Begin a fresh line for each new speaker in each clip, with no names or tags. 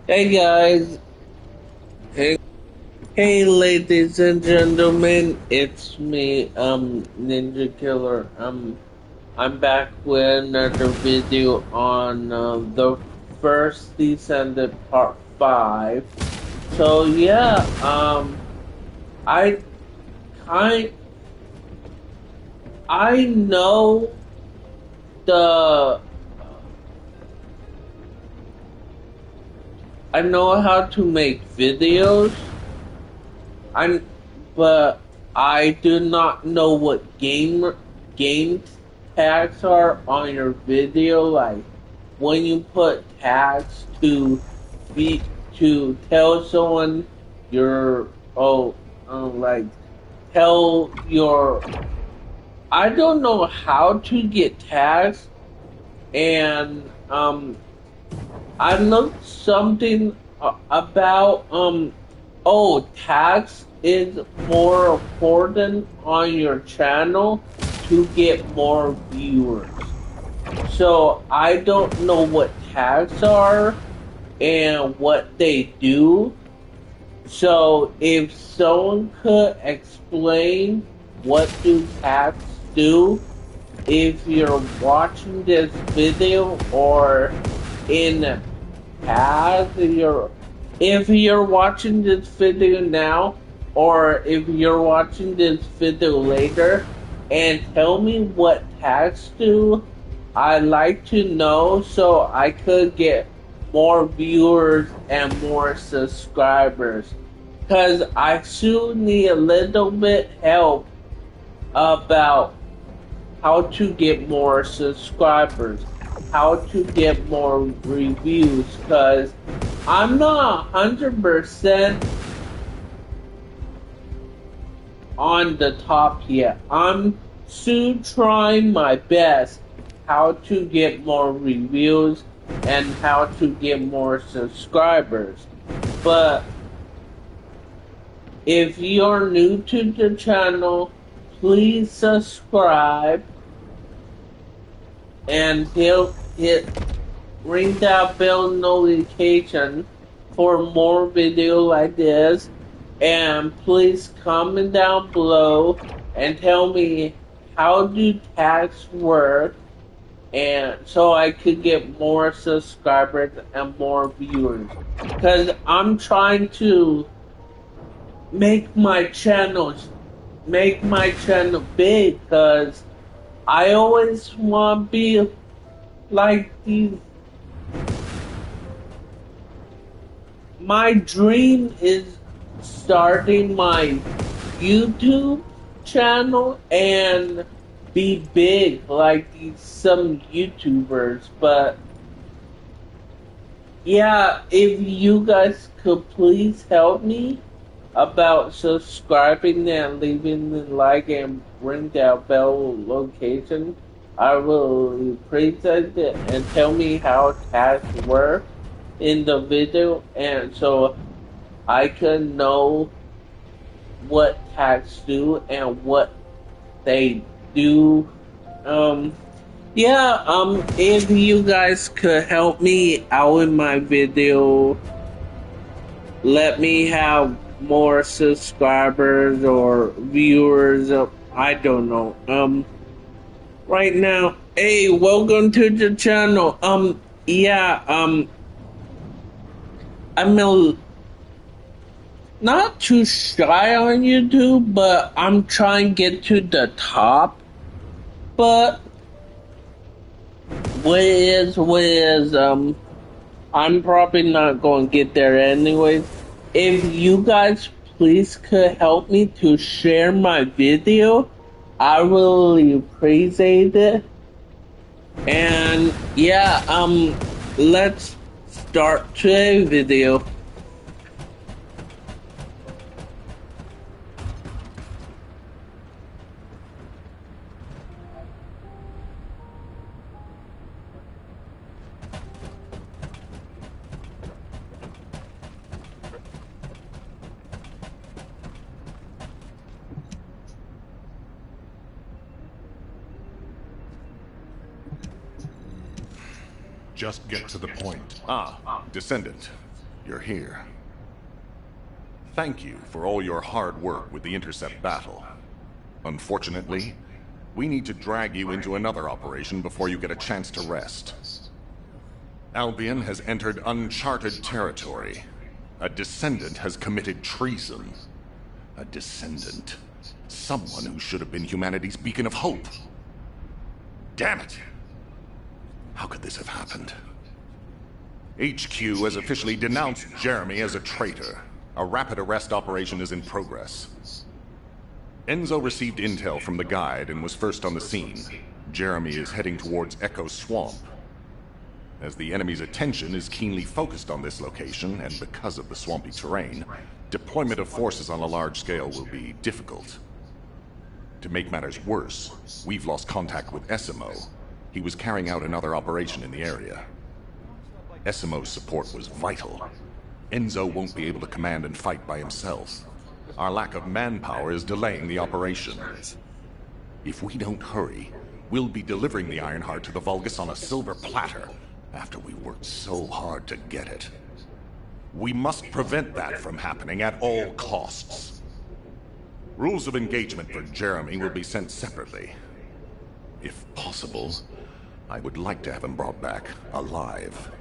Hey guys, hey, hey ladies and gentlemen, it's me, Ninja Killer. I'm back with another video on the first Descendant Part 5. So yeah, I kind, I know the, I know how to make videos. I but I do not know what game tags are on your video. Like when you put tags be to tell someone your like tell your I don't know how to get tags and I looked something about tax is more important on your channel to get more viewers. So I don't know what tags are and what they do. So if someone could explain what do tags do if you're watching this video or in past if you're watching this video now or if you're watching this video later and tell me what tags do, I'd like to know so I could get more viewers and more subscribers because I soon need a little bit help about how to get more subscribers, how to get more reviews, because I'm not 100% on the top yet. I'm soon trying my best how to get more reviews and how to get more subscribers. But if you're new to the channel, please subscribe and hit ring that bell notification for more video like this, and please comment down below and tell me how do tags work and so I could get more subscribers and more viewers because I'm trying to make my channel big because I always want to be like these. My dream is starting my YouTube channel and be big like some YouTubers, but yeah, if you guys could please help me about subscribing and leaving the like and ring that bell location, I will appreciate it and tell me how tasks work in the video and so I can know what tags do and what they do. If you guys could help me out in my video, let me have more subscribers or viewers. I don't know. Right now, hey, welcome to the channel. Yeah, I'm not too shy on YouTube, but I'm trying to get to the top. But I'm probably not going to get there anyways. If you guys please could help me to share my video, I really appreciate it. And yeah, let's start today's video.
Just get to the point.
Ah, Descendant. You're here. Thank you for all your hard work with the Intercept battle. Unfortunately, we need to drag you into another operation before you get a chance to rest. Albion has entered uncharted territory. A Descendant has committed treason. A Descendant. Someone who should have been humanity's beacon of hope. Damn it! How could this have happened? HQ has officially denounced Jeremy as a traitor. A rapid arrest operation is in progress. Enzo received intel from the guide and was first on the scene. Jeremy is heading towards Echo Swamp. As the enemy's attention is keenly focused on this location, and because of the swampy terrain, deployment of forces on a large scale will be difficult. To make matters worse, we've lost contact with Essimo. He was carrying out another operation in the area. Essimo's support was vital. Enzo won't be able to command and fight by himself. Our lack of manpower is delaying the operation. If we don't hurry, we'll be delivering the Ironheart to the Vulgus on a silver platter, after we worked so hard to get it. We must prevent that from happening at all costs. Rules of engagement for Jeremy will be sent separately. If possible, I would like to have him brought back alive.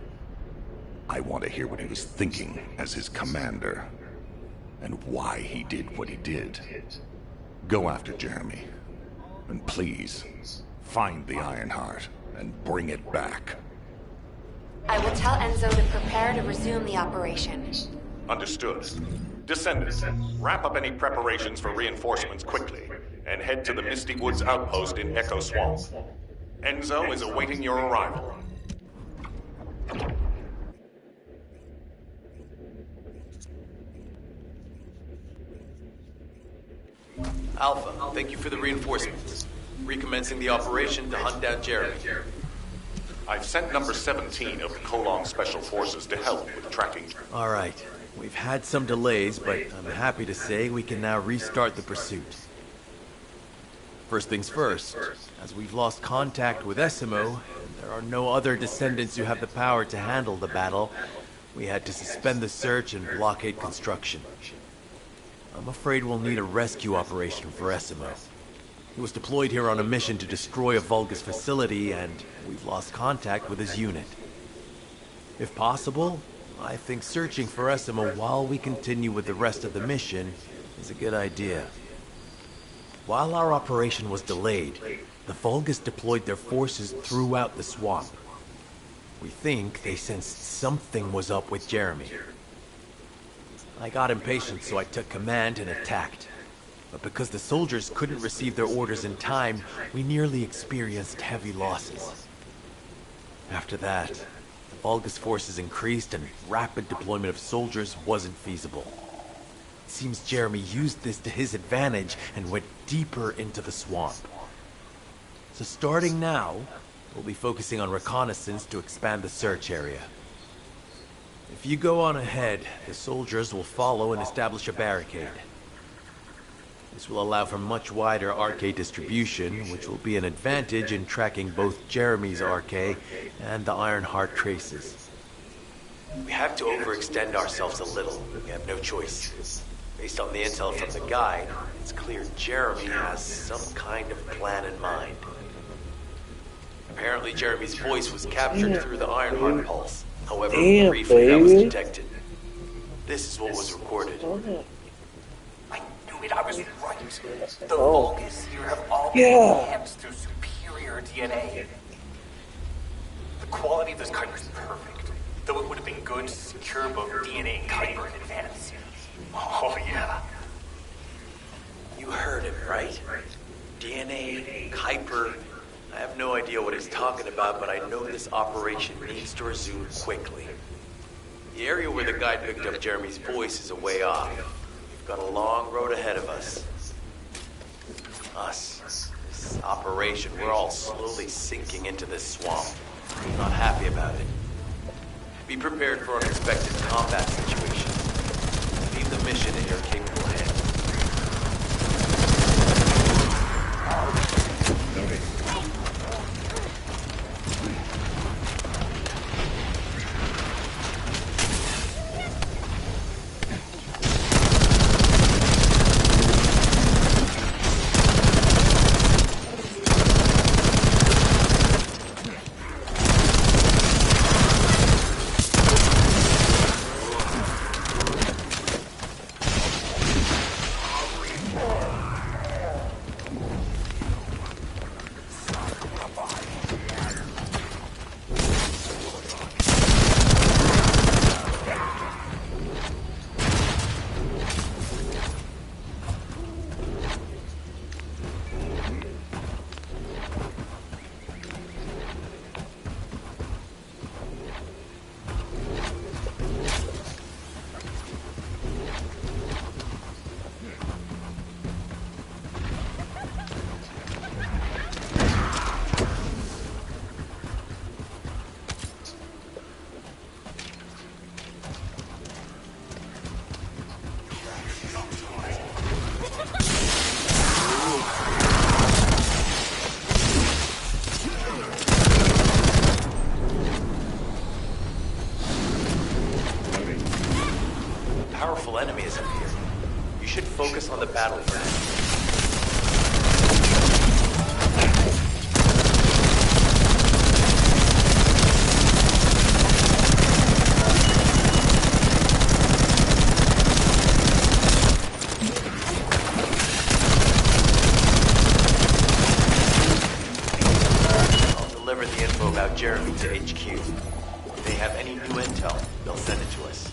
I want to hear what he was thinking as his commander, and why he did what he did. Go after Jeremy, and please, find the Ironheart and bring it back.
I will tell Enzo to prepare to resume the operation.
Understood. Descendants, wrap up any preparations for reinforcements quickly, and head to the Misty Woods outpost in Echo Swamp. Enzo is awaiting your arrival.
Alpha, thank you for the reinforcements. Recommencing the operation to hunt down Jeremy.
I've sent number 17 of the Kolong Special Forces to help with tracking.
All right. We've had some delays, but I'm happy to say we can now restart the pursuit. First things first, as we've lost contact with Essimo, and there are no other Descendants who have the power to handle the battle, we had to suspend the search and blockade construction. I'm afraid we'll need a rescue operation for Essimo. He was deployed here on a mission to destroy a Vulgus facility, and we've lost contact with his unit. If possible, I think searching for Essimo while we continue with the rest of the mission is a good idea. While our operation was delayed, the Vulgus deployed their forces throughout the swamp. We think they sensed something was up with Jeremy. I got impatient, so I took command and attacked. But because the soldiers couldn't receive their orders in time, we nearly experienced heavy losses. After that, the Vulgus forces increased and rapid deployment of soldiers wasn't feasible. It seems Jeremy used this to his advantage and went deeper into the swamp. So starting now, we'll be focusing on reconnaissance to expand the search area. If you go on ahead, the soldiers will follow and establish a barricade. This will allow for much wider RK distribution, which will be an advantage in tracking both Jeremy's RK and the Ironheart traces. We have to overextend ourselves a little. We have no choice. Based on the intel from the guide, it's clear Jeremy has some kind of plan in mind. Apparently Jeremy's voice was captured through the Ironheart pulse. However, briefly that was detected. This is what was recorded.
I knew it, I was right. The Vulgus here have all been enhanced through superior DNA. The quality of this Kuiper is perfect, though it would have been good to secure both DNA and Kuiper in advance. Oh yeah.
You heard him, right? DNA, Kuiper. I have no idea what he's talking about, but I know this operation needs to resume quickly. The area where the guide picked up Jeremy's voice is a way off. We've got a long road ahead of us. This operation, we're all slowly sinking into this swamp. I'm not happy about it. Be prepared for unexpected combat situations. Leave the mission in your capable hands. potential enemies appear. You should focus on the battle for now. Deliver the info about Jeremy to HQ. If they have any new intel, they'll send it to us.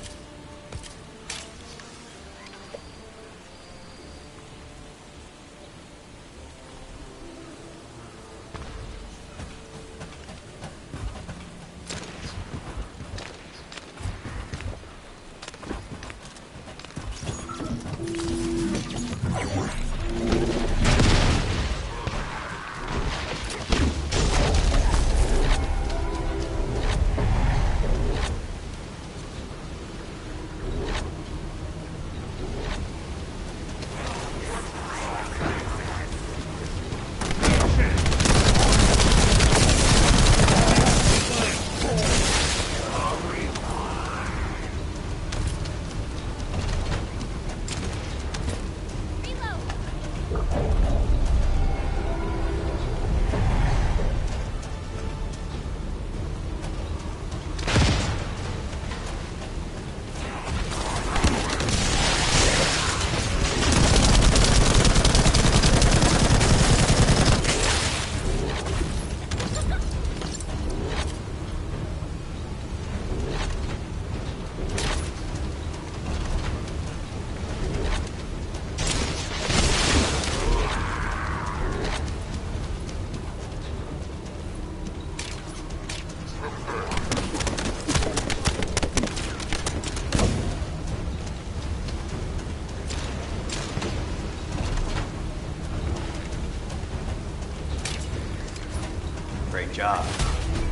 Great job.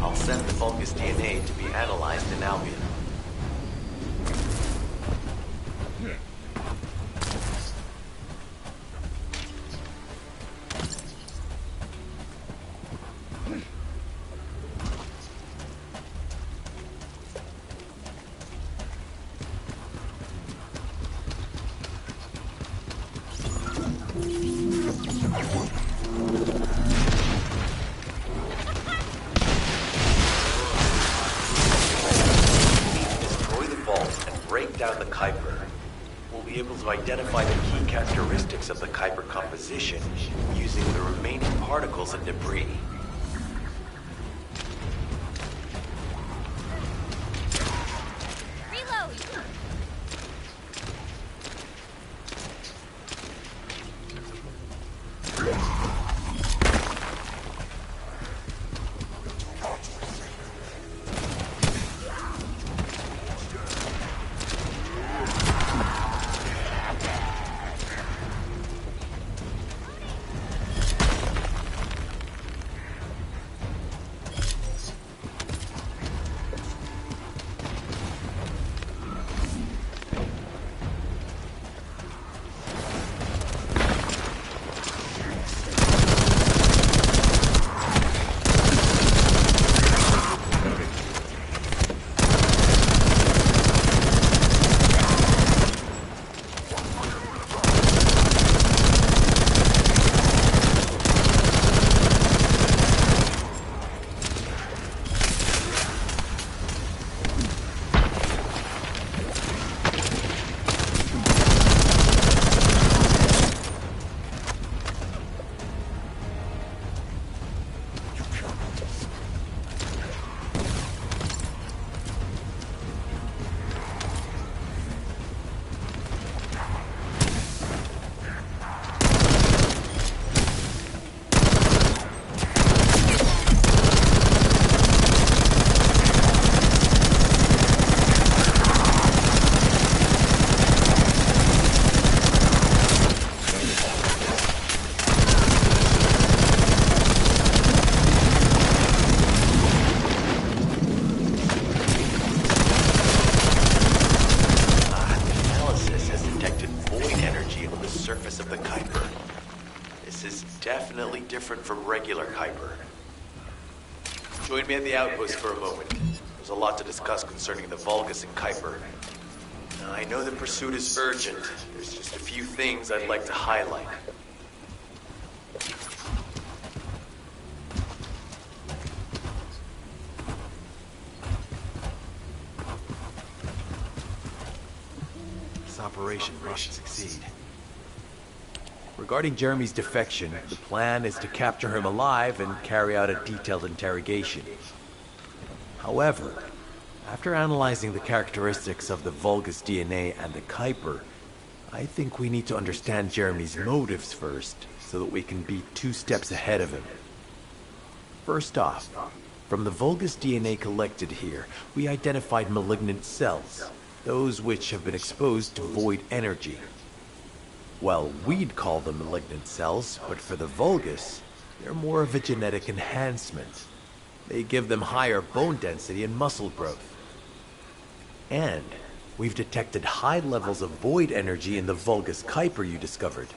I'll send the Vulgus DNA to be analyzed in Albion. Down the Kuiper, we'll be able to identify the key characteristics of the Kuiper composition using the remaining particles and debris. Different from regular Kuiper. Join me at the outpost for a moment. There's a lot to discuss concerning the Vulgus and Kuiper. I know the pursuit is urgent. There's just a few things I'd like to highlight. This operation must succeed. Regarding Jeremy's defection, the plan is to capture him alive and carry out a detailed interrogation. However, after analyzing the characteristics of the Vulgus DNA and the Kuiper, I think we need to understand Jeremy's motives first, so that we can be 2 steps ahead of him. First off, from the Vulgus DNA collected here, we identified malignant cells, those which have been exposed to void energy. Well, we'd call them malignant cells, but for the Vulgus, they're more of a genetic enhancement. They give them higher bone density and muscle growth. And we've detected high levels of void energy in the Vulgus Kuiper you discovered.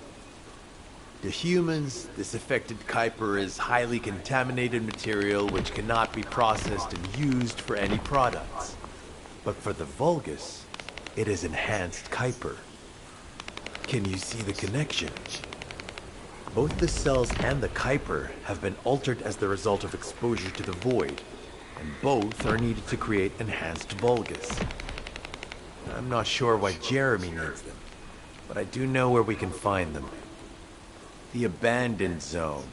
To humans, this affected Kuiper is highly contaminated material which cannot be processed and used for any products. But for the Vulgus, it is enhanced Kuiper. Can you see the connection? Both the cells and the Kuiper have been altered as the result of exposure to the void, and both are needed to create enhanced Vulgus. I'm not sure why Jeremy needs them, but I do know where we can find them. The Abandoned Zone.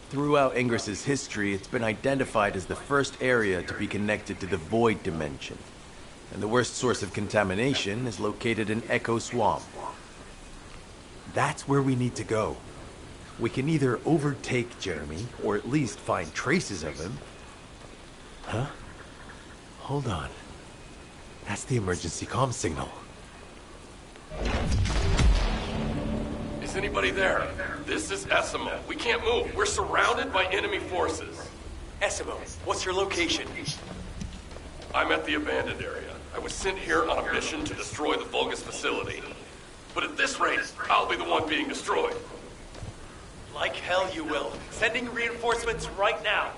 Throughout Ingris's history, it's been identified as the first area to be connected to the Void Dimension, and the worst source of contamination is located in Echo Swamp. That's where we need to go. We can either overtake Jeremy, or at least find traces of him. Huh? Hold on. That's the emergency comm signal.
Is anybody there? This is Essimo. We can't move. We're surrounded by enemy forces.
Essimo, what's your location?
I'm at the abandoned area. I was sent here on a mission to destroy the Vulgus facility. But at this rate, I'll be the one being destroyed.
Like hell you will. Sending reinforcements right now.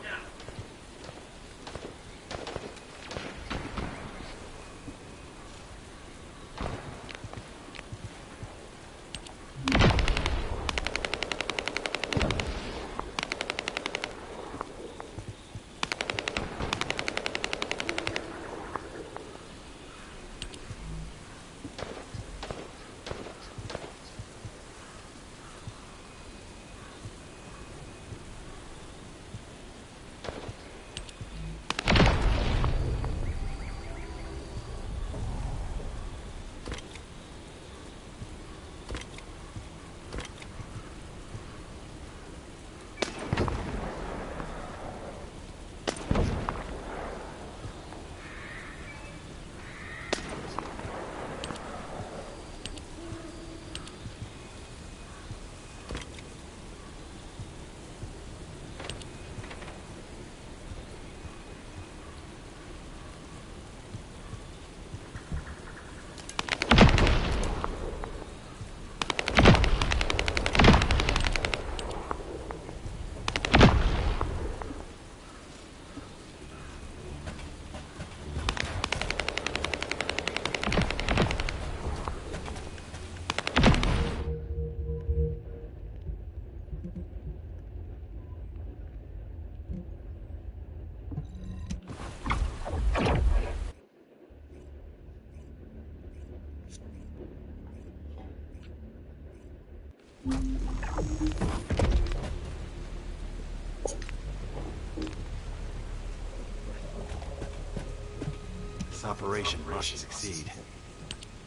This operation must succeed.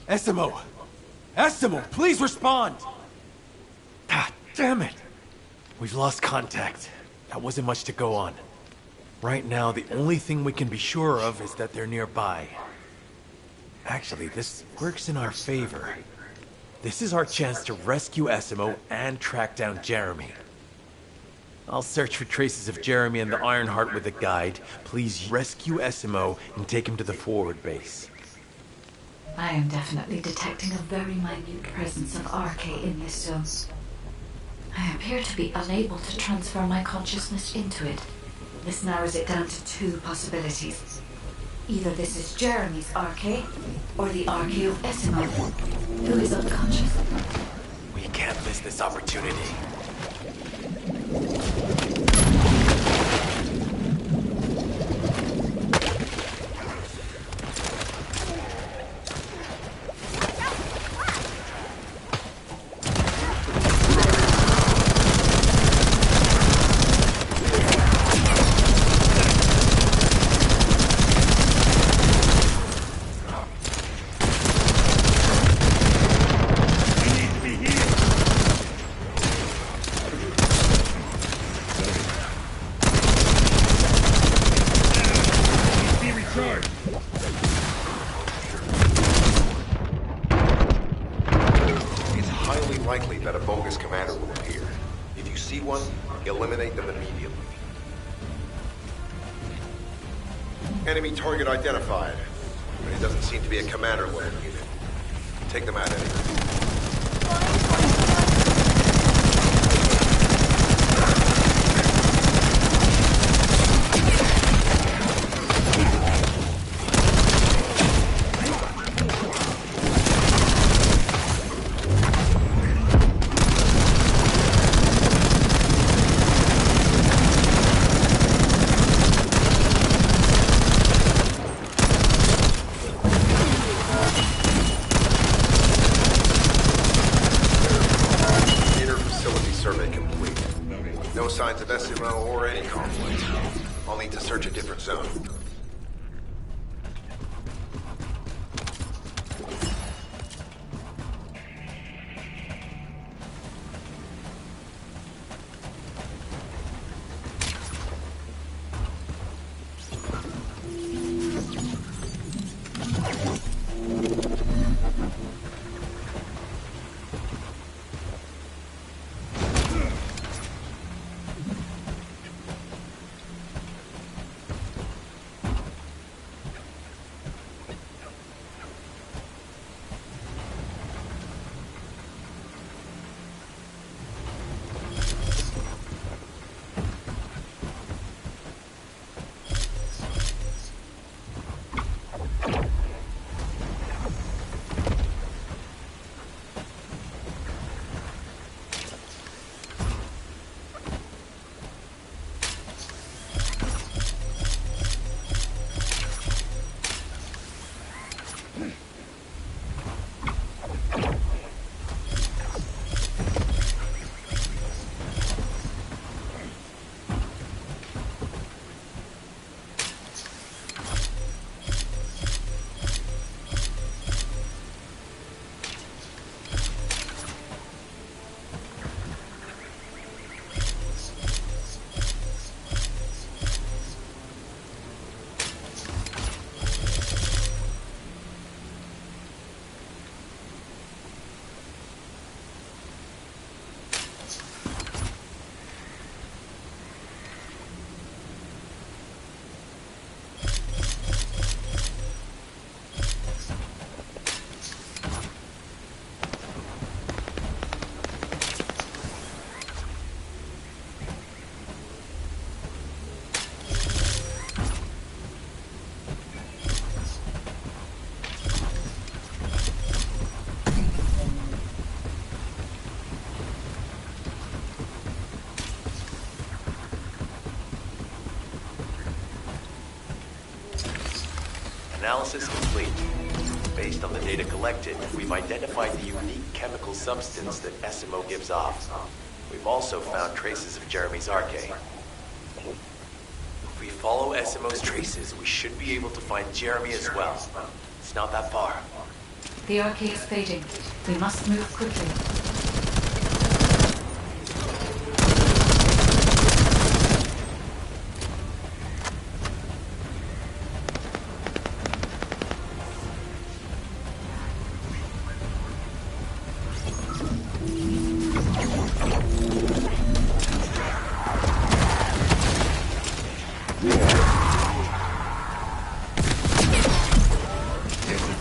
Essimo! Essimo, please respond! Ah, damn it! We've lost contact. That wasn't much to go on. Right now, the only thing we can be sure of is that they're nearby. Actually, this works in our favor. This is our chance to rescue Essimo and track down Jeremy. I'll search for traces of Jeremy and the Ironheart with a guide. Please rescue Essimo and take him to the forward base.
I am definitely detecting a very minute presence of RK in this zone. I appear to be unable to transfer my consciousness into it. This narrows it down to 2 possibilities. Either this is Jeremy's RK, or the RK of Esimo, who is unconscious.
We can't miss this opportunity.
Likely that a bogus commander will appear. If you see one, eliminate them immediately. Enemy target identified. But it doesn't seem to be a commander-level unit. Take them out anyway. No signs of SMO or any conflict. I'll need to search a different zone.
Analysis complete. Based on the data collected, we've identified the unique chemical substance that SMO gives off. We've also found traces of Jeremy's RK. If we follow SMO's traces, we should be able to find Jeremy as well. It's not that far.
The RK is fading. We must move quickly.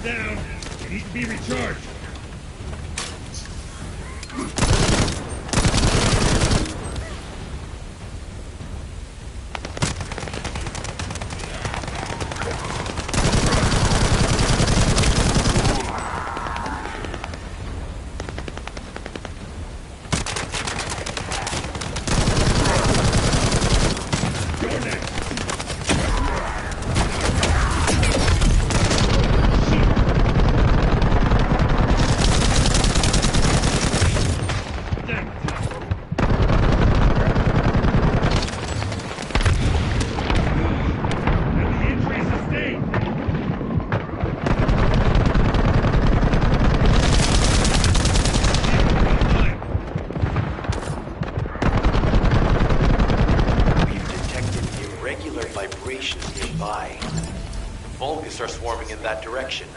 Down. It needs to be recharged.
operation is nearby. Vulgus are swarming in that direction.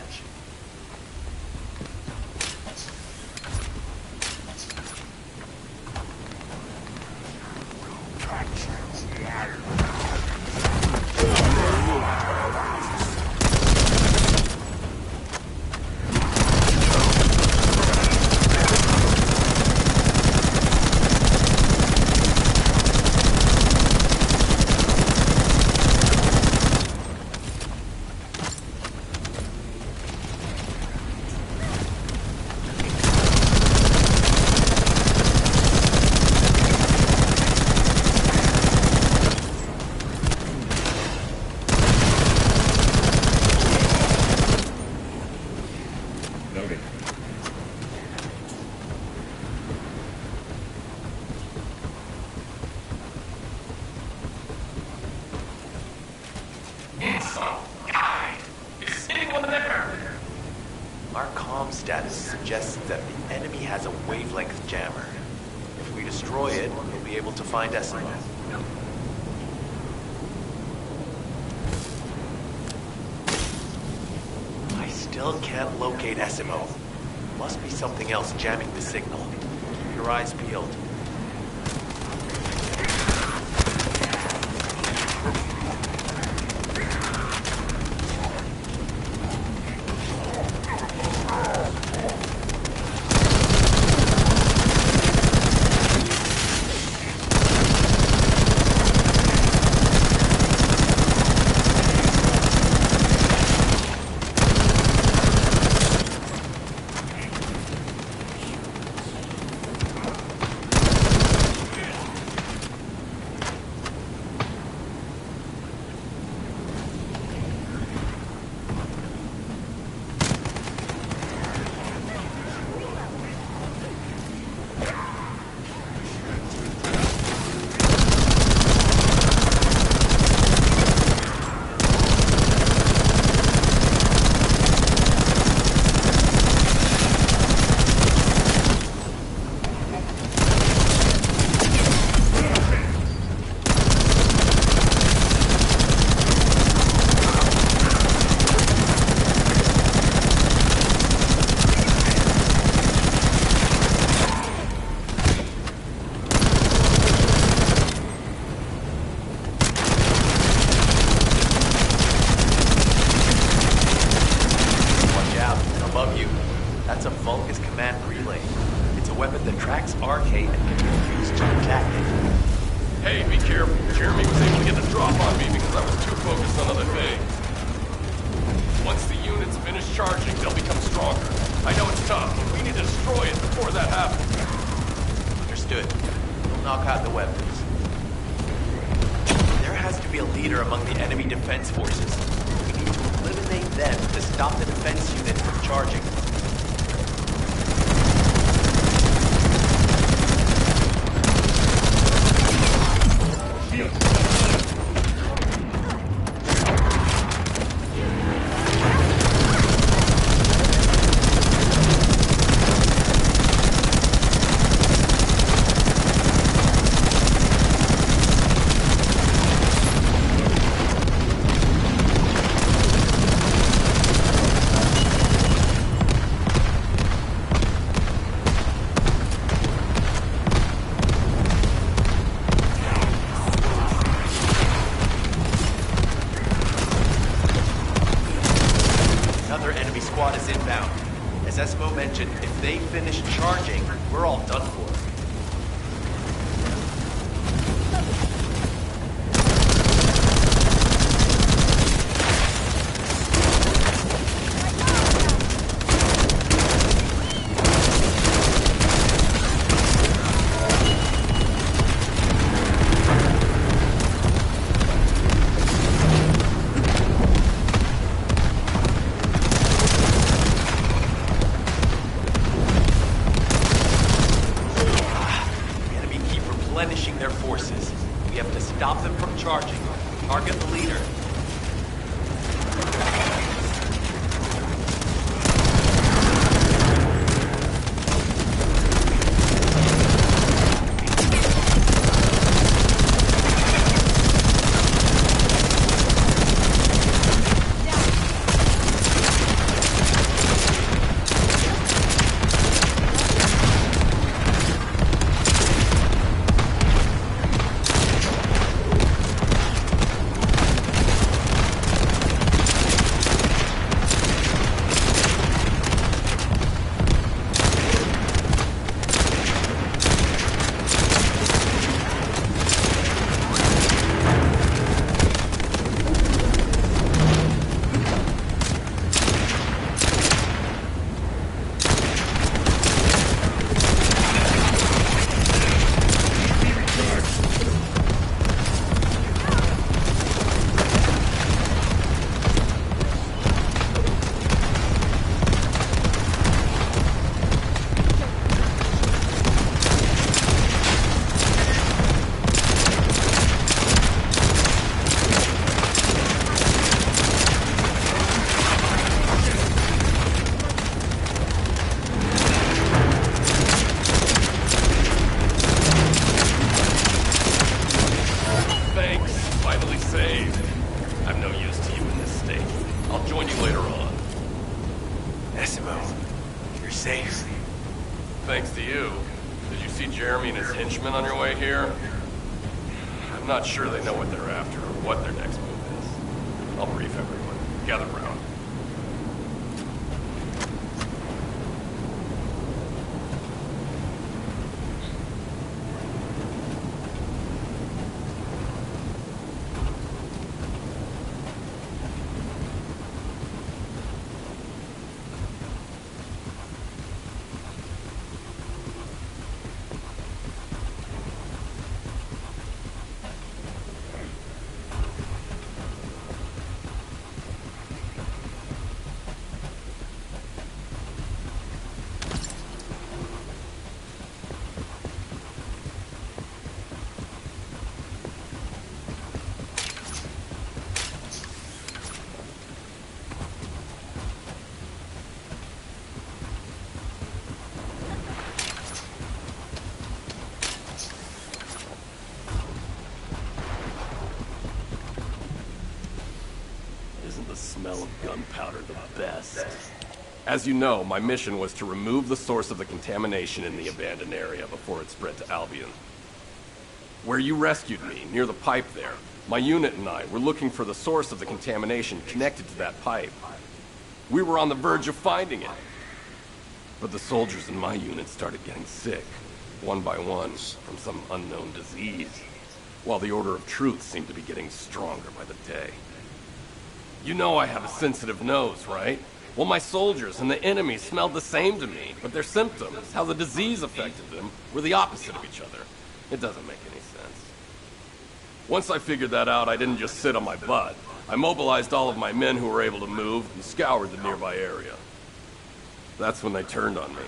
Loading.
Is anyone there?
Our comm status suggests that the enemy has a wavelength jammer. If we destroy it, we'll be able to find Essimo. I still can't locate Essimo. Must be something else jamming the signal. Keep your eyes peeled.
I'll join you later on.
Essimo, you're safe.
Thanks to you. Did you see Jeremy and his henchmen on your way here? I'm not sure they know what they're after or what their next move is. I'll brief everyone. Gather round. Smell of gunpowder the best. As you know, my mission was to remove the source of the contamination in the abandoned area before it spread to Albion. Where you rescued me, near the pipe there, my unit and I were looking for the source of the contamination connected to that pipe. We were on the verge of finding it. But the soldiers in my unit started getting sick, one by one, from some unknown disease, while the Order of Truth seemed to be getting stronger by the day. You know I have a sensitive nose, right? Well, my soldiers and the enemy smelled the same to me, but their symptoms, how the disease affected them, were the opposite of each other. It doesn't make any sense. Once I figured that out, I didn't just sit on my butt. I mobilized all of my men who were able to move and scoured the nearby area. That's when they turned on me.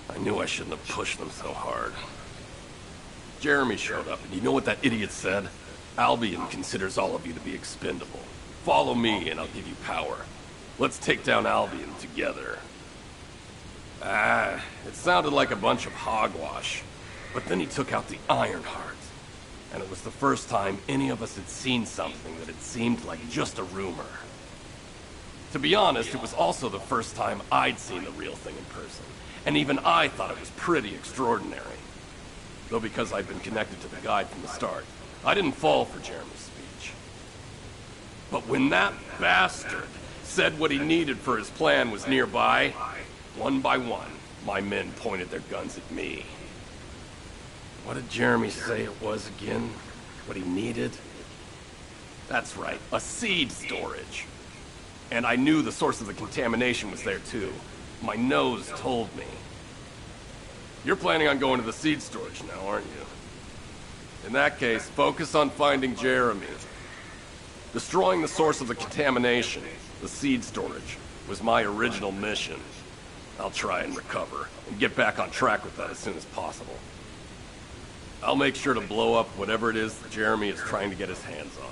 I knew I shouldn't have pushed them so hard. Jeremy showed up, and you know what that idiot said? Albion considers all of you to be expendable. Follow me and I'll give you power. Let's take down Albion together. It sounded like a bunch of hogwash. But then he took out the Ironheart. And it was the first time any of us had seen something that had seemed like just a rumor. To be honest, it was also the first time I'd seen the real thing in person. And even I thought it was pretty extraordinary. Though because I'd been connected to the guide from the start, I didn't fall for Jeremy's speech. But when that bastard said what he needed for his plan was nearby, one by one, my men pointed their guns at me. What did Jeremy say it was again? What he needed? That's right, a seed storage. And I knew the source of the contamination was there too. My nose told me. You're planning on going to the seed storage now, aren't you? In that case, focus on finding Jeremy. Destroying the source of the contamination, the seed storage, was my original mission. I'll try and recover, and get back on track with that as soon as possible. I'll make sure to blow up whatever it is that Jeremy is trying to get his hands on.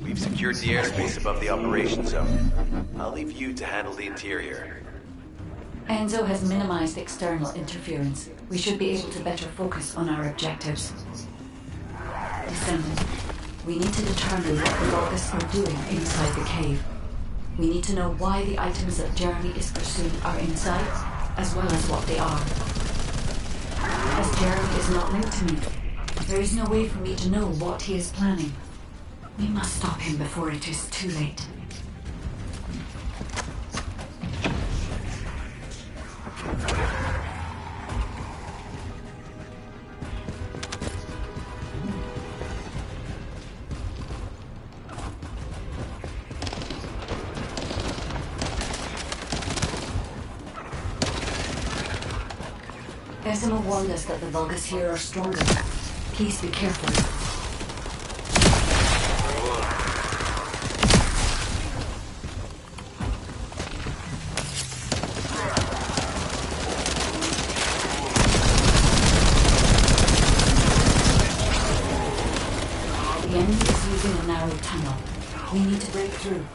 We've secured the airspace above the operation zone. I'll leave you to handle the interior.
Enzo has minimized external interference. We should be able to better focus on our objectives. Descendant, we need to determine what the Vulgus are doing inside the cave. We need to know why the items that Jeremy is pursuing are inside, as well as what they are. As Jeremy is not linked to me, there is no way for me to know what he is planning. We must stop him before it is too late. Decima warned us that the Vulgus here are stronger. Please be careful. The enemy is using a narrow tunnel. We need to break through.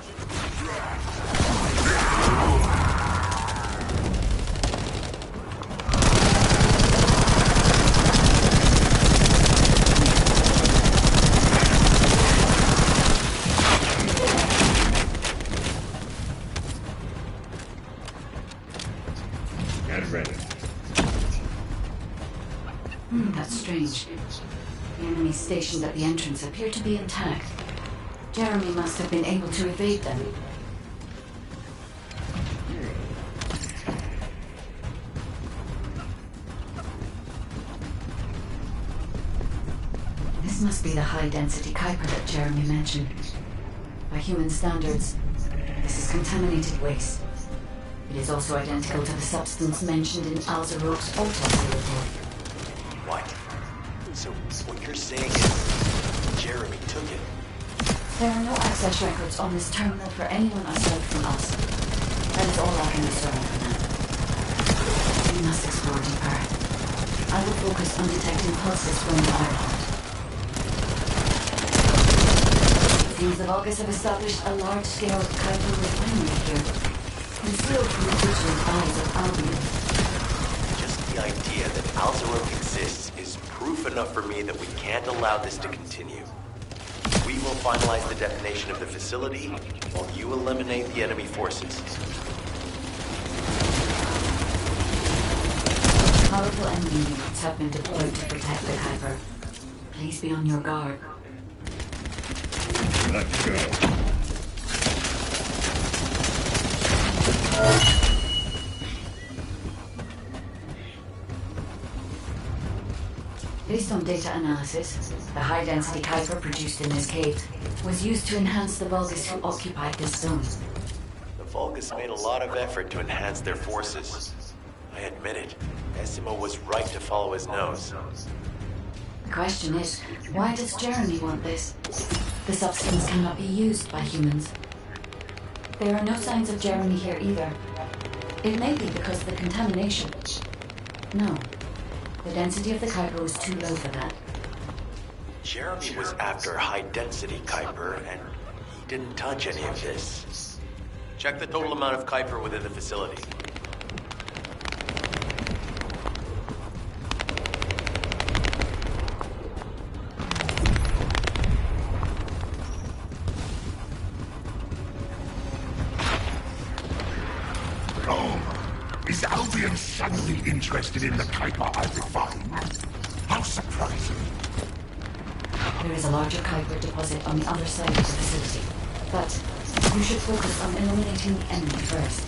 That's strange. The enemies stationed at the entrance appear to be intact. Jeremy must have been able to evade them. This must be the high-density Kuiper that Jeremy mentioned. By human standards, this is contaminated waste. It is also identical to the substance mentioned in Alzarok's autopsy report.
What? So what you're saying is Jeremy took it?
There are no access records on this terminal for anyone aside from us. That is all I can discern for now. We must explore deeper. I will focus on detecting pulses from the Ironheart. It seems the Vulgus have established a large-scale Kuiper refinery here, concealed from the vigilant eyes of Albion.
Just the idea that Alzarok exists is proof enough for me that we can't allow this to continue. We will finalize the detonation of the facility while you eliminate the enemy forces.
Powerful enemy units have been deployed to protect the Kuiper. Please be on your guard.
Let's go.
Based on data analysis, the high-density Kuiper produced in this cave was used to enhance the Vulgus who occupied this zone.
The Vulgus made a lot of effort to enhance their forces. I admit it. Decima was right to follow his nose.
The question is, why does Jeremy want this? The substance cannot be used by humans. There are no signs of Jeremy here either. It may be because of the contamination. No. The density of the Kuiper was too low for that.
Jeremy was after high-density Kuiper, and he didn't touch any of this. Check the total amount of Kuiper within the facility.
Is Albion suddenly interested in the Kuiper I refined? How surprising.
There is a larger Kuiper deposit on the other side of the facility, but you should focus on eliminating the enemy first.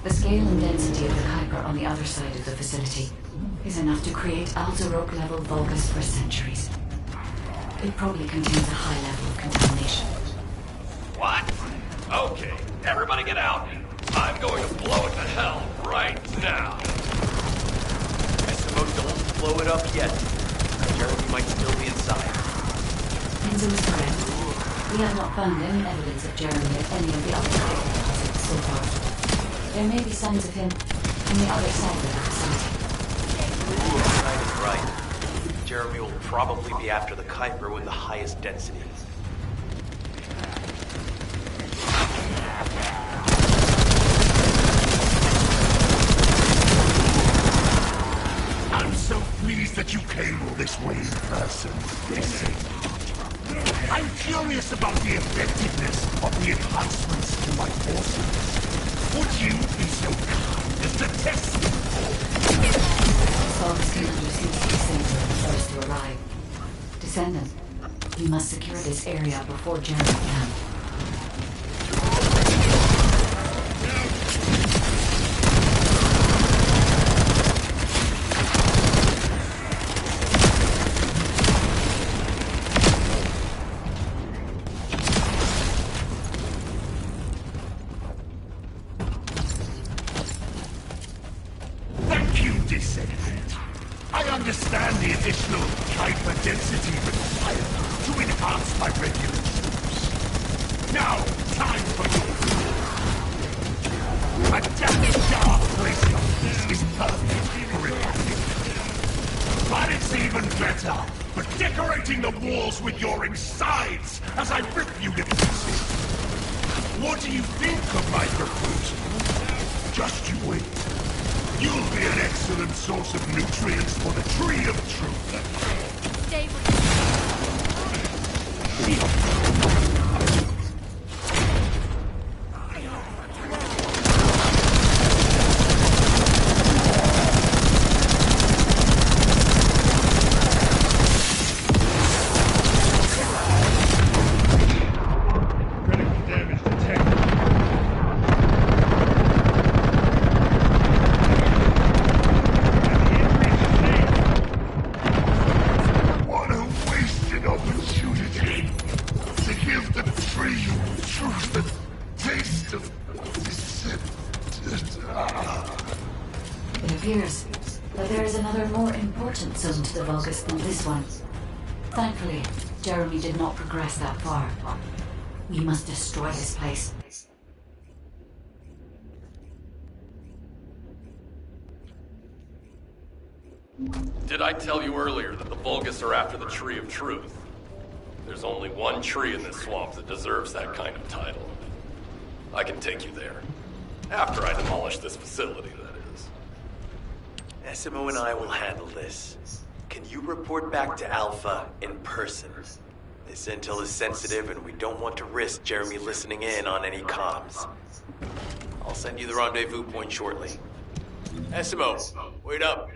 The scale and density of the Kuiper on the other side of the facility is enough to create Alzarok-level Vulgus for centuries. It probably contains a high level of contamination.
What? Okay, everybody get out. I'm going to blow it to hell right now.
Decima, don't blow it up yet. Jeremy might still be inside.
Enzo is correct. We have not found any evidence of Jeremy at any of the other Kuiper deposits so far. There may be signs of him on the other side of the facility.
Knight is right. Jeremy will probably be after the Kuiper with the highest density.
I'm so pleased that you came all this way in person. Listen. I'm curious about the effectiveness of the enhancements to my forces. Would you be so kind as to test them?
Solve Commander seems to be saying we're the first to arrive. Descendant, we must secure this area before Jeremy can.
Thank you, Descendant. I understand the additional Kuiper density required to enhance my regular troops. Now, time for you. A damage jar placed on this is perfect for evacuation. But it's even better for decorating the walls with your insides as I rip you to pieces. What do you think of my proposal? Just you wait. You'll be an excellent source of nutrients for the Tree of Truth.
Stay with
What a wasted opportunity to give the Tree of Truth a taste of
It appears that there is another more important zone to the Vulgus than this one. Thankfully, Jeremy did not progress that far. We must destroy this place.
Did I tell you earlier that the Vulgus are after the Tree of Truth? There's only one tree in this swamp that deserves that kind of title. I can take you there. After I demolish this facility, that is.
Essimo and I will handle this. Can you report back to Alpha in person? This intel is sensitive and we don't want to risk Jeremy listening in on any comms. I'll send you the rendezvous point shortly. Essimo, wait up.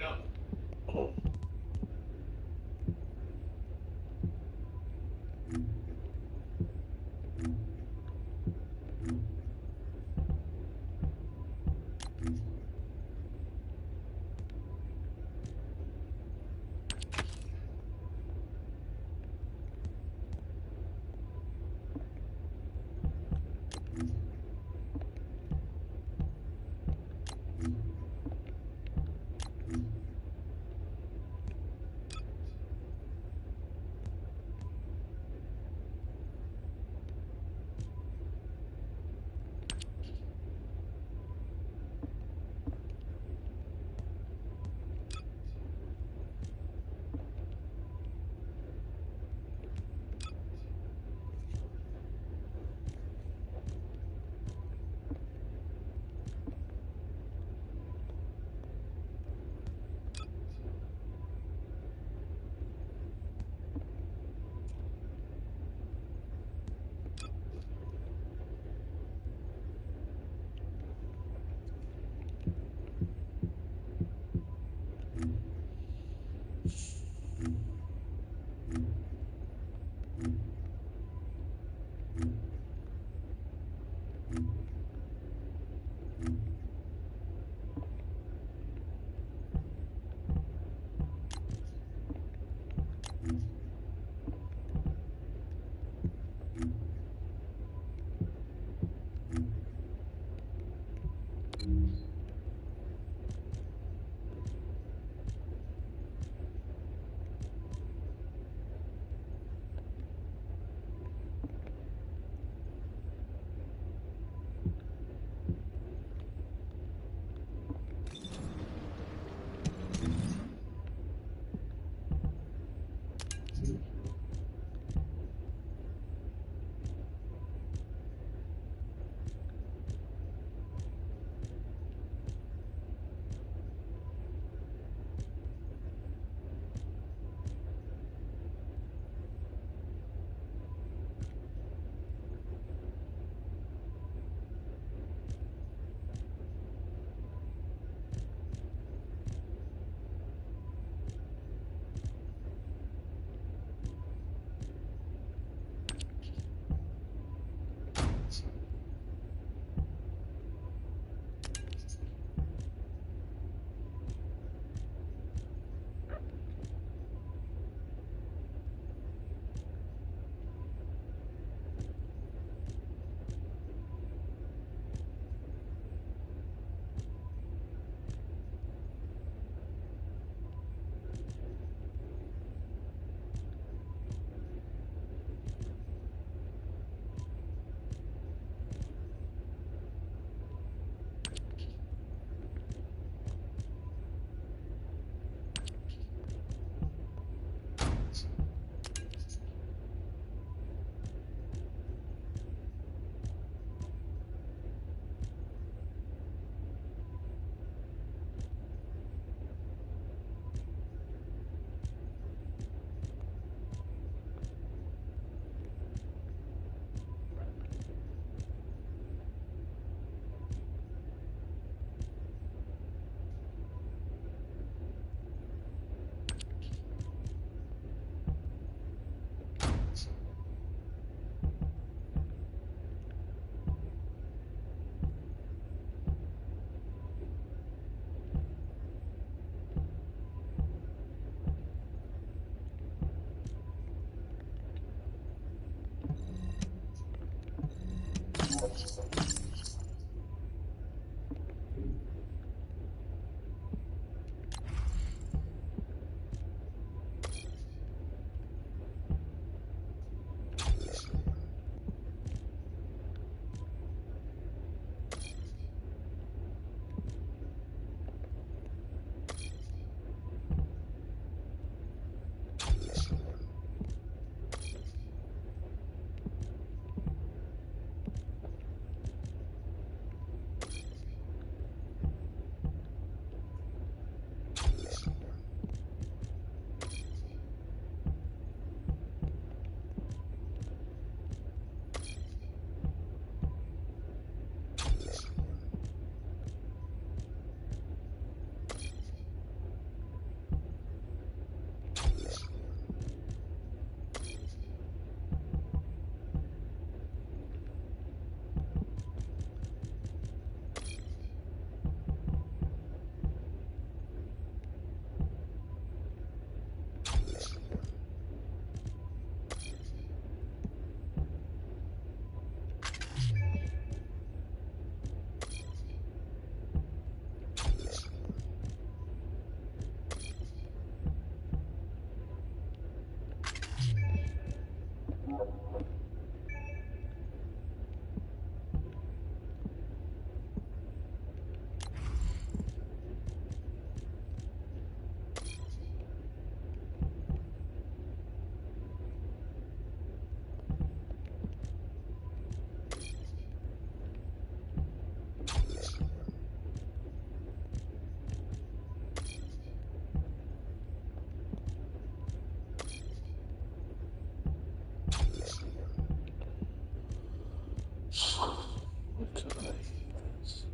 What could I use?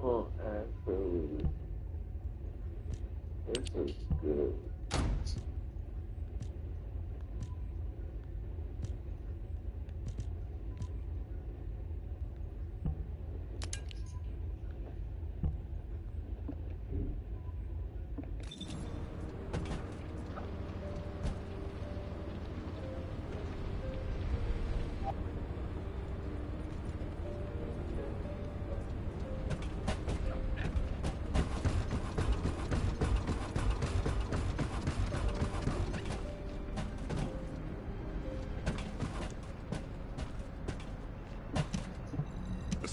Oh, actually, this is good.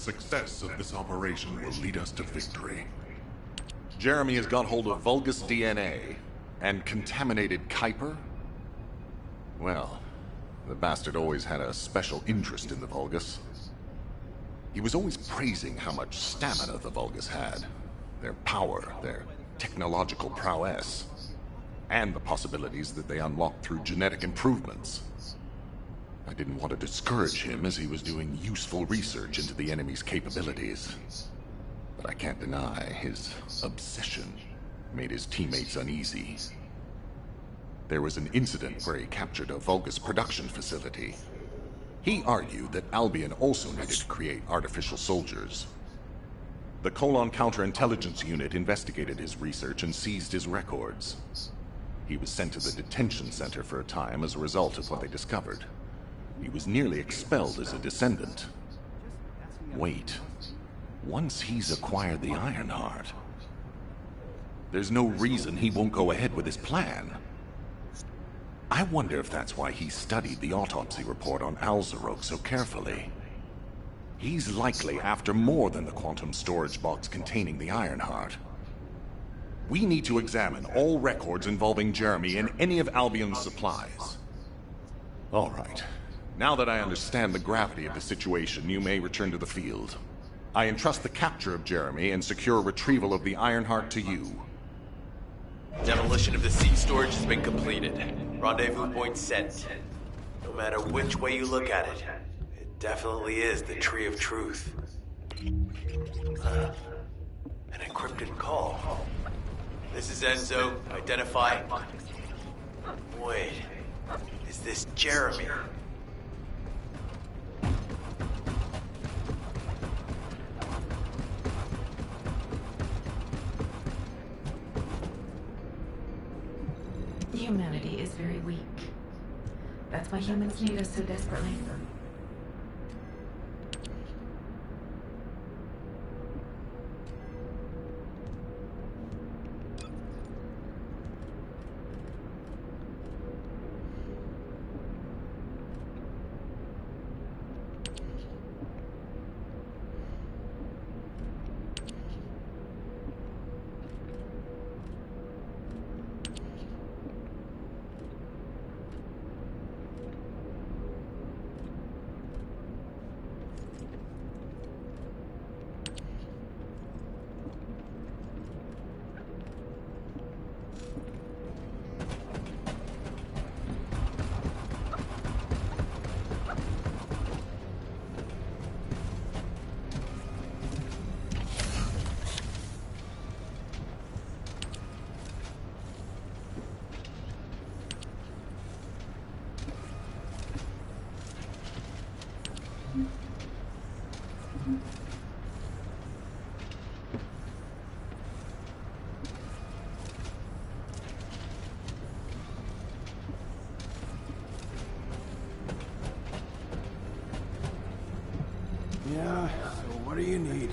success of this operation will lead us to victory. Jeremy has got hold of Vulgus DNA and contaminated Kuiper? Well, the bastard always had a special interest in the Vulgus. He was always praising how much stamina the Vulgus had, their power, their technological prowess, and the possibilities that they unlocked through genetic improvements. I didn't want to discourage him as he was doing useful research into the enemy's capabilities. But I can't deny his obsession made his teammates uneasy. There was an incident where he captured a Vulgus production facility. He argued that Albion also needed to create artificial soldiers. The Colon Counterintelligence Unit investigated his research and seized his records. He was sent to the detention center for a time as a result of what they discovered. He was nearly expelled as a descendant. Wait. Once he's acquired the Ironheart, there's no reason he won't go ahead with his plan. I wonder if that's why he studied the autopsy report on Alzarok so carefully. He's likely after more than the quantum storage box containing the Ironheart. We need to examine all records involving Jeremy and any of Albion's supplies. All right. Now that I understand the gravity of the situation, you may return to the field. I entrust the capture of Jeremy and secure retrieval of the Ironheart to you.
Demolition of the sea storage has been completed. Rendezvous point set. No matter which way you look at it, it definitely is the Tree of Truth. An encrypted call. This is Enzo. Identify. Wait. Is this Jeremy?
Humanity is very weak. That's why humans need us so desperately.
Yeah, so what do you need?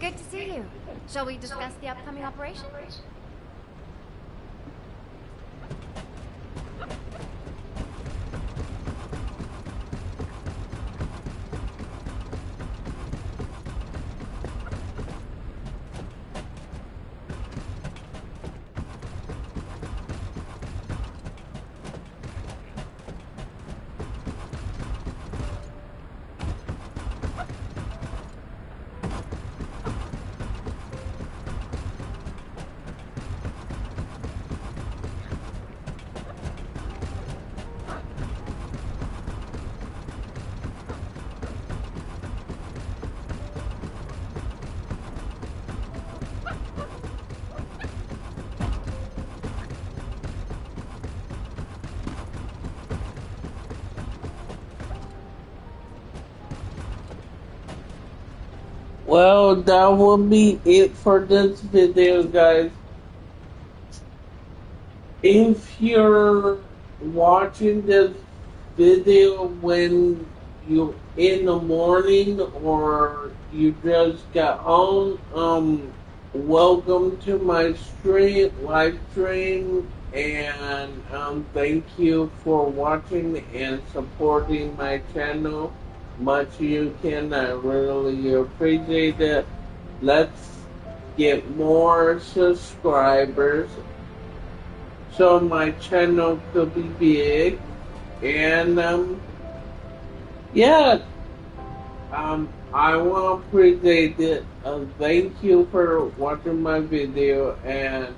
Good to see you. Shall we discuss the upcoming operation?
Well, that will be it for this video, guys. If you're watching this video when you're in the morning or you just got home, welcome to my live stream, and thank you for watching and supporting my channel. Much you can, I really appreciate it. Let's get more subscribers so my channel could be big, and yeah, I want to appreciate it. Thank you for watching my video, and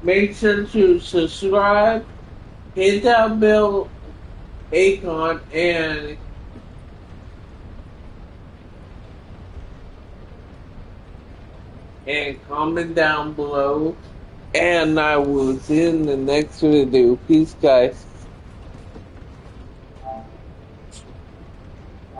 make sure to subscribe, hit that bell icon, and comment down below. And I will see you in the next video. Peace, guys.